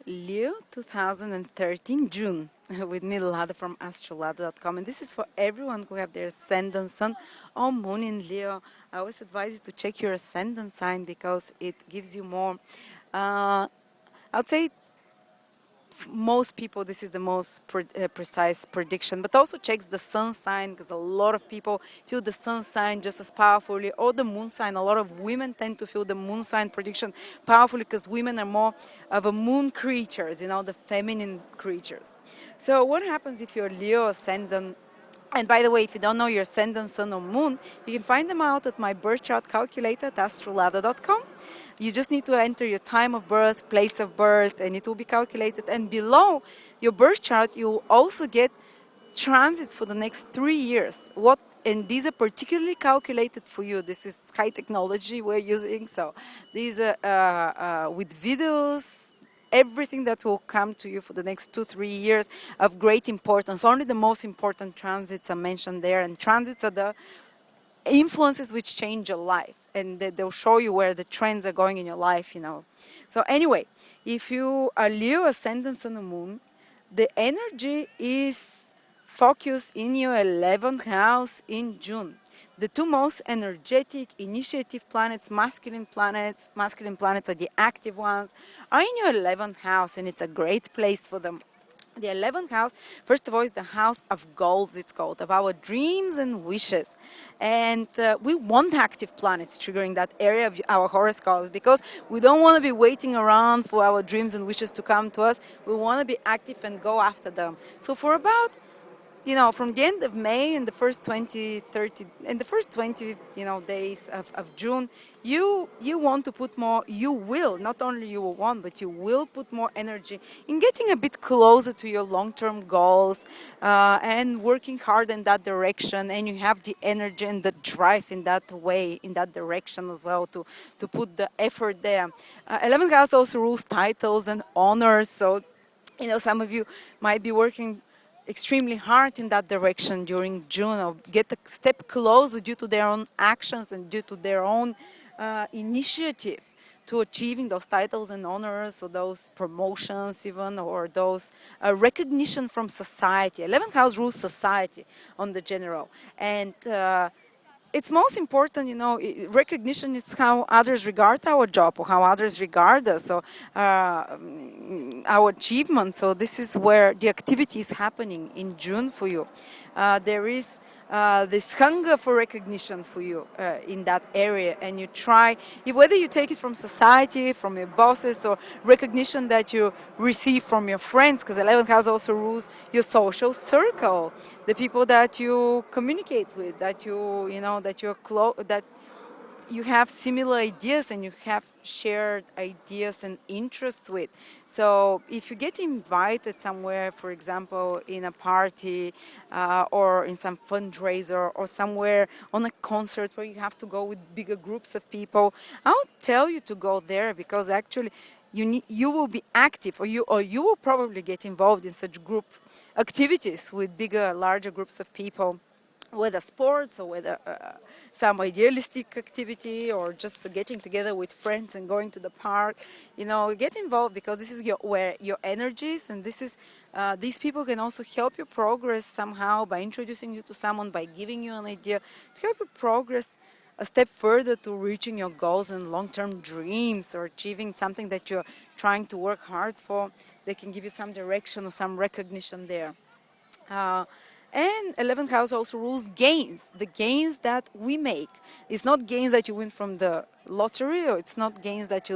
Leo 2013 June with me, Lada from astrolada.com, and this is for everyone who have their ascendant sun or moon in Leo. I always advise you to check your ascendant sign because it gives you more. I'd say most people this is the most precise prediction, but also checks the sun sign because a lot of people feel the sun sign just as powerfully, or the moon sign. A lot of women tend to feel the moon sign prediction powerfully because women are more of a moon creatures, the feminine creatures. So what happens if you're Leo ascendant? And by the way, if you don't know your ascendant, sun, or moon, you can find them out at my birth chart calculator at astrolada.com. You just need to enter your time of birth, place of birth, and it will be calculated. And below your birth chart, you will also get transits for the next 3 years. And these are particularly calculated for you. This is high technology we're using, so these are with videos, everything that will come to you for the next 2-3 years of great importance. Only the most important transits are mentioned there, and transits are the influences which change your life, and they'll show you where the trends are going in your life. So anyway, if you are Leo ascendant sun and moon, the energy is focused in your 11th house in June. The two most energetic initiative planets, masculine planets are the active ones, are in your 11th house, and it's a great place for them. The 11th house, first of all, is the house of goals, it's called, of our dreams and wishes. And we want active planets triggering that area of our horoscopes because we don't want to be waiting around for our dreams and wishes to come to us. We want to be active and go after them. So for about from the end of May and the first 20, 30, and the first 20, days of June, you want to put more, you will, not only you will want, but you will put more energy in getting a bit closer to your long-term goals and working hard in that direction. And you have the energy and the drive in that way, in that direction as well, to put the effort there. 11th house also rules titles and honors. So, some of you might be working extremely hard in that direction during June, or get a step closer due to their own actions and due to their own initiative to achieving those titles and honors, or those promotions even, or those recognition from society. 11th house rules society on the general. And it's most important, recognition is how others regard our job or how others regard us, or our achievements. So this is where the activity is happening in June for you. There is this hunger for recognition for you in that area, and you try, whether you take it from society, from your bosses, or recognition that you receive from your friends, because 11th house also rules your social circle, the people that you communicate with, that that you have similar ideas and you have shared ideas and interests with. So if you get invited somewhere, for example, in a party or in some fundraiser or somewhere on a concert where you have to go with bigger groups of people, I'll tell you to go there, because actually you will be active, or you will probably get involved in such group activities with larger groups of people, whether sports or whether some idealistic activity, or just getting together with friends and going to the park. Get involved, because this is where your energy is, and these people can also help you progress somehow by introducing you to someone, by giving you an idea to help you progress a step further to reaching your goals and long-term dreams, or achieving something that you're trying to work hard for. They can give you some direction or some recognition there. And 11th house also rules gains, the gains that we make. It's not gains that you win from the lottery, or it's not gains that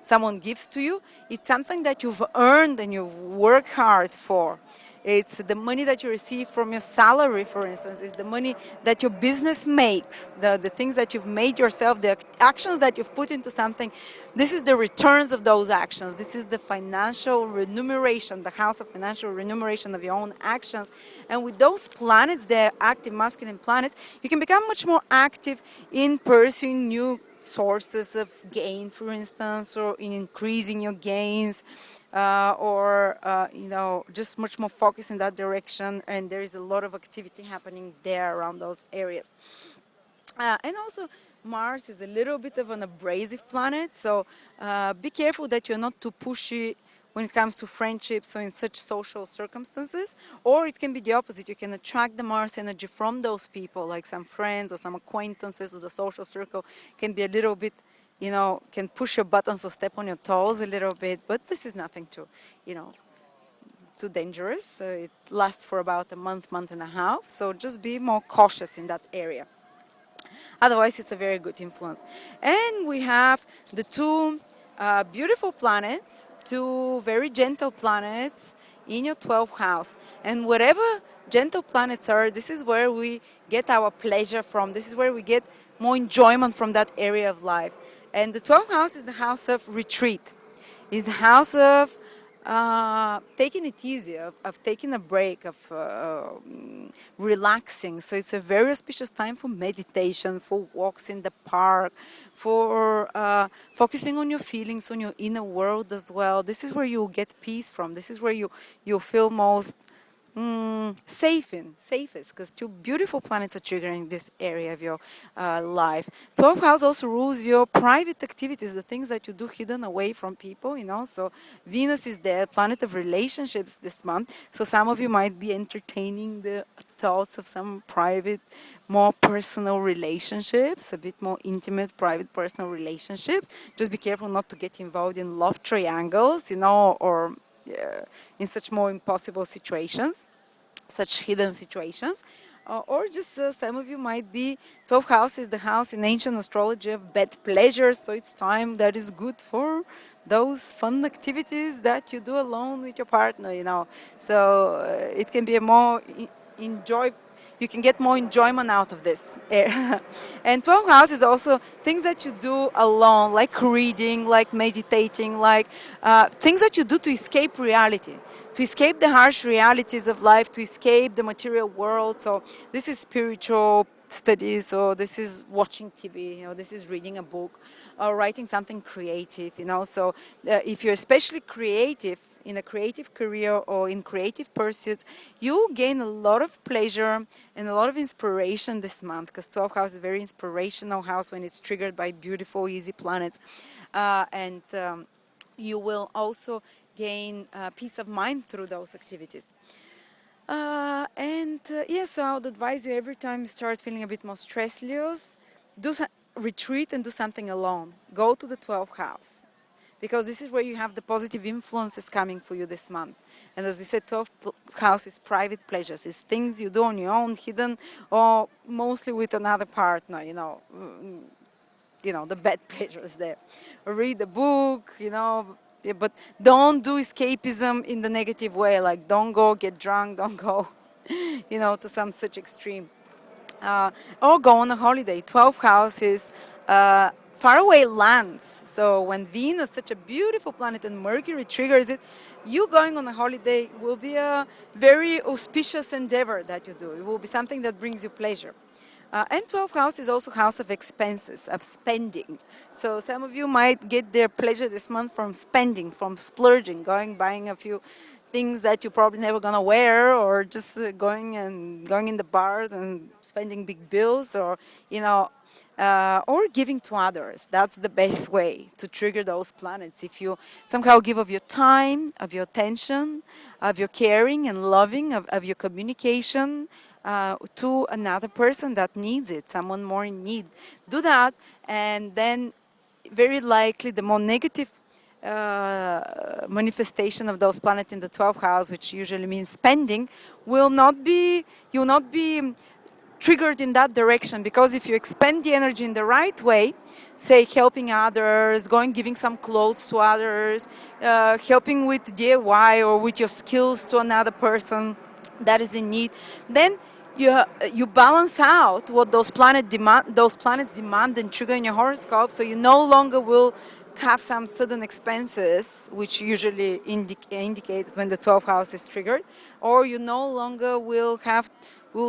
someone gives to you. It's something that you've earned and you've worked hard for. It's the money that you receive from your salary, for instance. It's the money that your business makes, the things that you've made yourself, the actions that you've put into something. This is the returns of those actions. This is the financial remuneration, the house of financial remuneration of your own actions. And with those planets, they're active masculine planets, you can become much more active in pursuing new sources of gain, for instance, or in increasing your gains, just much more focus in that direction. And there is a lot of activity happening there around those areas. And also, Mars is a little bit of an abrasive planet, so be careful that you're not too pushy when it comes to friendships or in such social circumstances. Or it can be the opposite. You can attract the Mars energy from those people, like some friends or some acquaintances, or the social circle can be a little bit, can push your buttons or step on your toes a little bit, but this is nothing too dangerous. It lasts for about a month and a half, so just be more cautious in that area. Otherwise, it's a very good influence. And we have the two beautiful planets, two very gentle planets in your 12th house. And whatever gentle planets are, this is where we get our pleasure from. This is where we get more enjoyment from that area of life. And the 12th house is the house of retreat. It's the house of taking it easy, of taking a break, of relaxing. So it's a very auspicious time for meditation, for walks in the park, for focusing on your feelings, on your inner world as well. This is where you get peace from. This is where you feel most safest, because two beautiful planets are triggering this area of your life. 12th house also rules your private activities, the things that you do hidden away from people, So Venus is the planet of relationships this month. So some of you might be entertaining the thoughts of some private, more personal relationships, a bit more intimate, private, personal relationships. Just be careful not to get involved in love triangles, or in such more impossible situations, such hidden situations. Or just some of you might be, 12th house is the house in ancient astrology of bed pleasures, so it's time that is good for those fun activities that you do alone with your partner, So it can be a more enjoy. You can get more enjoyment out of this. And 12th house is also things that you do alone, like reading, like meditating, like things that you do to escape reality, to escape the harsh realities of life, to escape the material world. So this is spiritual studies, or this is watching TV, this is reading a book, or writing something creative, So if you're especially creative, in a creative career or in creative pursuits, you gain a lot of pleasure and a lot of inspiration this month, because 12th house is a very inspirational house when it's triggered by beautiful, easy planets. And you will also gain peace of mind through those activities. So I would advise you, every time you start feeling a bit more stressed, Leos, retreat and do something alone. Go to the 12th house, because this is where you have the positive influences coming for you this month. And as we said, 12th house is private pleasures. It's things you do on your own, hidden, or mostly with another partner, the bad pleasures there. Or read a book, but don't do escapism in the negative way. Like, don't go get drunk, don't go, to some such extreme. Or go on a holiday. 12th house is faraway lands. So when Venus, such a beautiful planet, and Mercury triggers it, you going on a holiday will be a very auspicious endeavor that you do. It will be something that brings you pleasure. And 12th house is also house of expenses, of spending. So some of you might get their pleasure this month from spending, from splurging, buying a few things that you're probably never gonna wear, or just going in the bars and spending big bills, or or giving to others. That's the best way to trigger those planets. If you somehow give of your time, of your attention, of your caring and loving, of your communication to another person that needs it, someone more in need, do that, and then very likely the more negative manifestation of those planets in the 12th house, which usually means spending, you'll not be triggered in that direction. Because if you expend the energy in the right way, say helping others, giving some clothes to others, helping with DIY or with your skills to another person that is in need, then you balance out what those planets demand and trigger in your horoscope, so you no longer will have some sudden expenses, which usually indicate when the 12th house is triggered, or you no longer will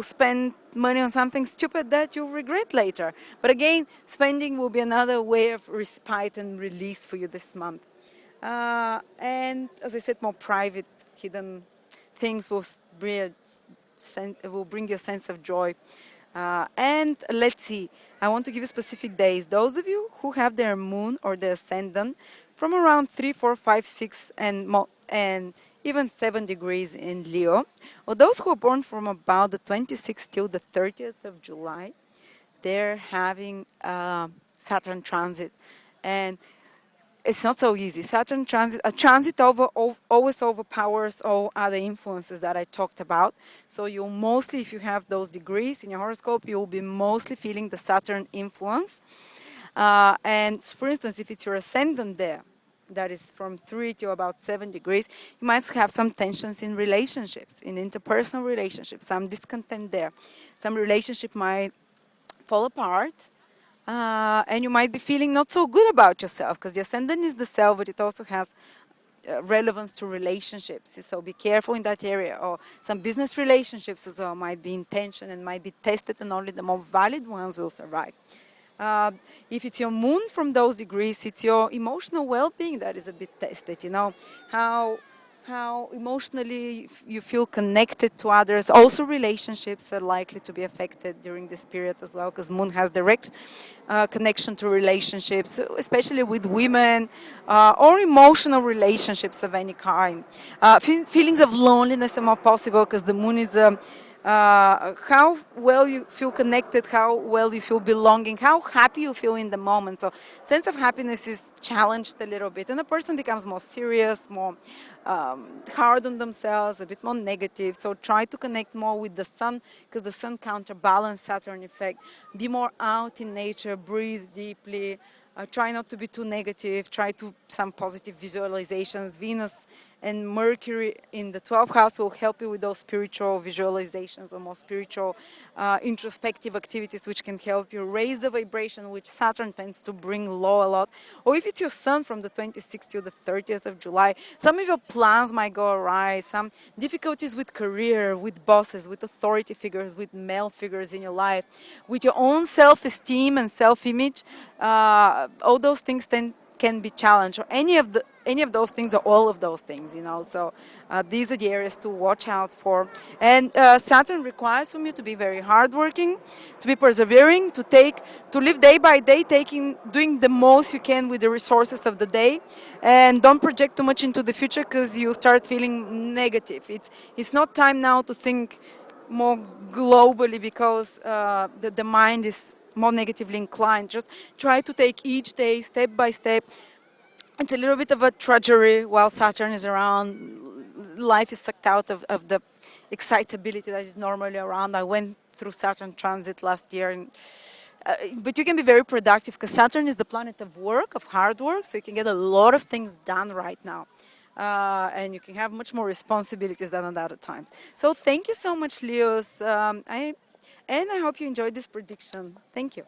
spend money on something stupid that you'll regret later. But again, spending will be another way of respite and release for you this month. And as I said, more private, hidden things will bring you a sense of joy. And let's see, I want to give you specific days. Those of you who have their moon or their ascendant from around 3, 4, 5, 6, and even 7 degrees in Leo. Or those who are born from about the 26th till the 30th of July, they're having Saturn transit. And it's not so easy. Saturn transit, a transit always overpowers all other influences that I talked about. So you'll mostly, if you have those degrees in your horoscope, you'll be mostly feeling the Saturn influence. And for instance, if it's your ascendant there, that is from 3 to about 7 degrees, you might have some tensions in relationships, in interpersonal relationships, some discontent there. Some relationship might fall apart, and you might be feeling not so good about yourself because the ascendant is the self, but it also has relevance to relationships. So be careful in that area. Or some business relationships as well might be in tension and might be tested, and only the more valid ones will survive. Uh, if it's your moon from those degrees, it's your emotional well-being that is a bit tested. You know how emotionally you feel connected to others. Also, relationships are likely to be affected during this period as well, because moon has direct connection to relationships, especially with women, or emotional relationships of any kind. Feelings of loneliness are more possible because the moon is how well you feel connected, how well you feel belonging, how happy you feel in the moment. So sense of happiness is challenged a little bit, and the person becomes more serious, more hard on themselves, a bit more negative. So try to connect more with the sun, because the sun counterbalance Saturn effect. Be more out in nature, breathe deeply. Try not to be too negative. Try to some positive visualizations. Venus and Mercury in the 12th house will help you with those spiritual visualizations or more spiritual introspective activities, which can help you raise the vibration, which Saturn tends to bring low a lot. Or if it's your sun from the 26th to the 30th of July, some of your plans might go awry, some difficulties with career, with bosses, with authority figures, with male figures in your life, with your own self-esteem and self-image. All those things can be challenged, or any of those things, or all of those things, you know. So these are the areas to watch out for. And Saturn requires from you to be very hardworking, to be persevering, to live day by day, doing the most you can with the resources of the day, and don't project too much into the future because you start feeling negative. It's not time now to think more globally, because the mind is more negatively inclined. Just try to take each day step by step. It's a little bit of a drudgery while Saturn is around. Life is sucked out of the excitability that is normally around. I went through Saturn transit last year, and but you can be very productive because Saturn is the planet of work, of hard work, so you can get a lot of things done right now. And you can have much more responsibilities than at other times. So thank you so much, Leos. And I hope you enjoyed this prediction. Thank you.